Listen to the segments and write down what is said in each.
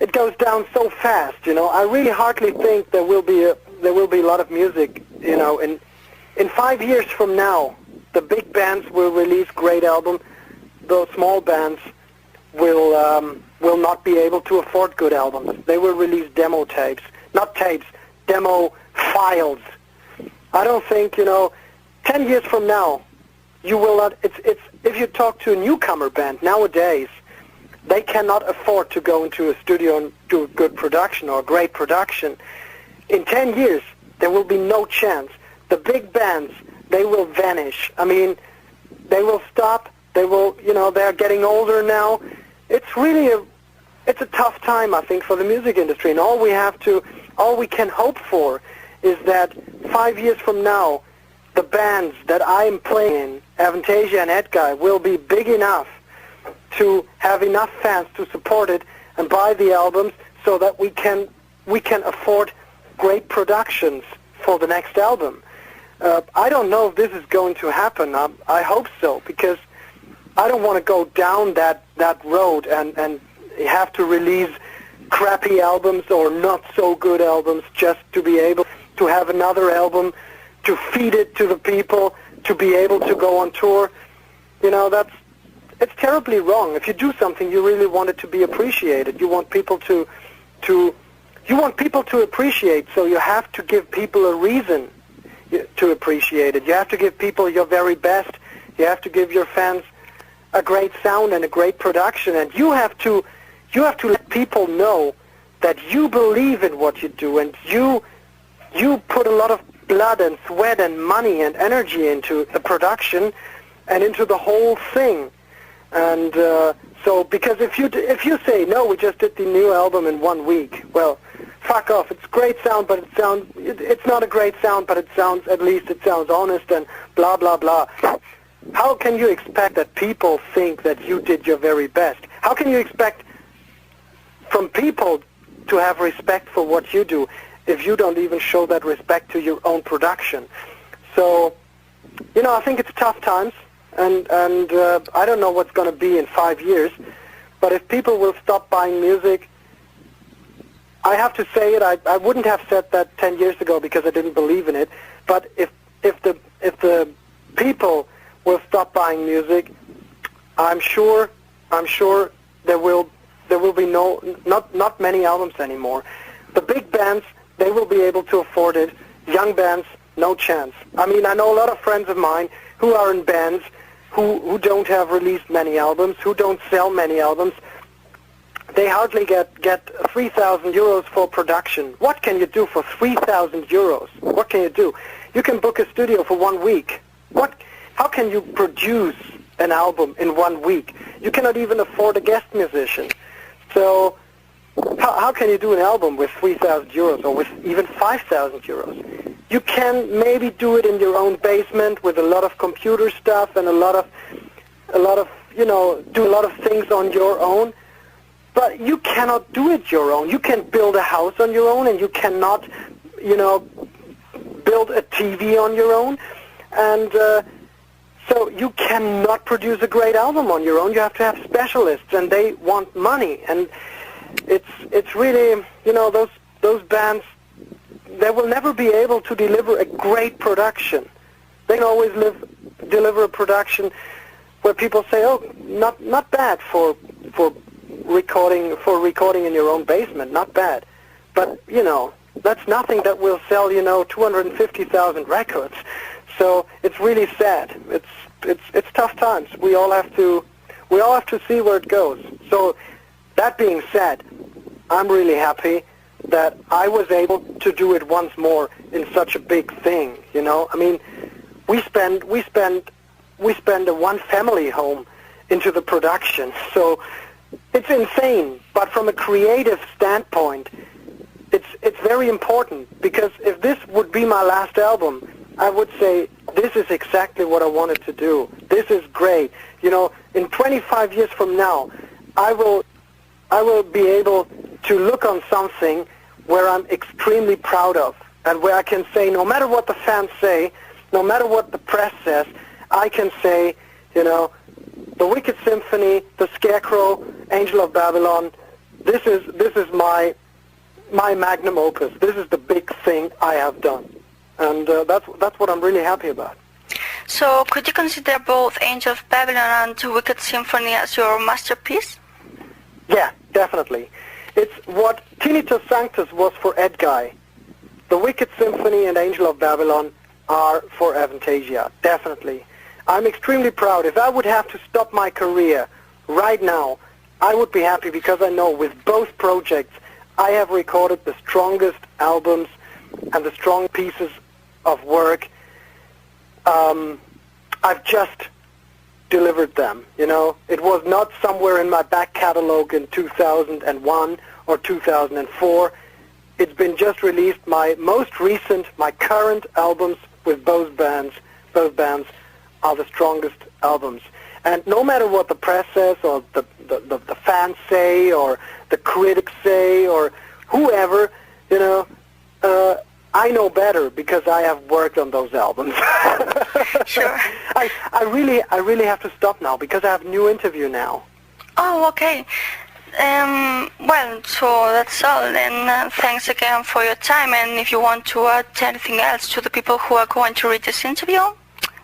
it goes down so fast. You know, I really hardly think there will be a lot of music. You know, in 5 years from now, the big bands will release great albums. Those small bands will not be able to afford good albums. They will release demo tapes, not tapes, demo files. I don't think, 10 years from now, you will not. It's if you talk to a newcomer band nowadays, they cannot afford to go into a studio and do a good production or a great production. In 10 years, there will be no chance. The big bands, they will vanish. I mean, they will stop. They will, they're getting older now. It's really it's a tough time, I think, for the music industry. And all we can hope for is that 5 years from now, the bands that I'm playing in, Avantasia and Edguy, will be big enough to have enough fans to support it and buy the albums so that we can afford great productions for the next album. I don't know if this is going to happen. I hope so, because I don't want to go down that road and have to release crappy albums or not so good albums just to be able to have another album, to feed it to the people, to be able to go on tour. It's terribly wrong. If you do something, you really want it to be appreciated. You want people to appreciate, so you have to give people a reason to appreciate it. You have to give people your very best. You have to give your fans a great sound and a great production, and you have to let people know that you believe in what you do, and you put a lot of blood and sweat and money and energy into the production and into the whole thing. And so, because if you say, no, we just did the new album in 1 week, well, fuck off. It's great sound, but it's not a great sound, but at least it sounds honest and blah blah blah. How can you expect that people think that you did your very best? How can you expect from people to have respect for what you do if you don't even show that respect to your own production? So, I think it's tough times, and I don't know what's going to be in 5 years, but if people will stop buying music, I have to say it, I wouldn't have said that 10 years ago because I didn't believe in it, but if the people will stop buying music, I'm sure there will be not many albums anymore. The big bands, they will be able to afford it. Young bands, no chance. I mean, I know a lot of friends of mine who are in bands who don't have released many albums, who don't sell many albums. They hardly get 3,000 euros for production. What can you do for 3,000 euros? What can you do? You can book a studio for 1 week. How can you produce an album in 1 week? You cannot even afford a guest musician. So how can you do an album with 3,000 euros or with even 5,000 euros? You can maybe do it in your own basement with a lot of computer stuff and a lot of do a lot of things on your own. But you cannot do it your own. You can build a house on your own, and you cannot, build a TV on your own. And so you cannot produce a great album on your own. You have to have specialists, and they want money. And it's really, those bands, they will never be able to deliver a great production. They can always deliver a production where people say, oh, not bad for recording in your own basement, not bad. But, that's nothing that will sell, 250,000 records. So it's really sad. It's tough times. We all have to see where it goes. So that being said, I'm really happy that I was able to do it once more in such a big thing, I mean, we spend a one family home into the production. So it's insane, but from a creative standpoint, it's very important, because if this would be my last album, I would say this is exactly what I wanted to do. This is great. In 25 years from now, I will be able to look on something where I'm extremely proud of, and where I can say, no matter what the fans say, no matter what the press says, I can say, The Wicked Symphony, The Scarecrow, Angel of Babylon, this is my magnum opus. This is the big thing I have done, and that's what I'm really happy about. So, could you consider both Angel of Babylon and Wicked Symphony as your masterpiece? Yeah, definitely. It's what Tinnitus Sanctus was for Ed Guy. The Wicked Symphony and Angel of Babylon are for Avantasia, definitely. I'm extremely proud. If I would have to stop my career right now, I would be happy because I know with both projects I have recorded the strongest albums and the strong pieces of work. I've just delivered them, you know. It was not somewhere in my back catalog in 2001 or 2004. It's been just released. My most recent, my current albums with both bands are the strongest albums. And no matter what the press says or the fans say or the critics say or whoever, you know, I know better because I have worked on those albums. Sure. I really have to stop now because I have a new interview now. Oh, okay. Well, so that's all. And thanks again for your time. And if you want to add anything else to the people who are going to read this interview,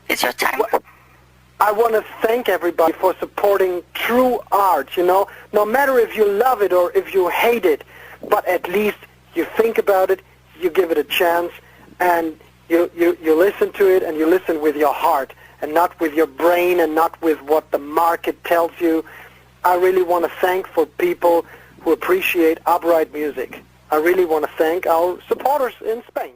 it's your time. Well, I want to thank everybody for supporting true art, you know, no matter if you love it or if you hate it, but at least you think about it, you give it a chance, and you listen to it, and you listen with your heart, and not with your brain, and not with what the market tells you. I really want to thank for people who appreciate upright music. I really want to thank our supporters in Spain.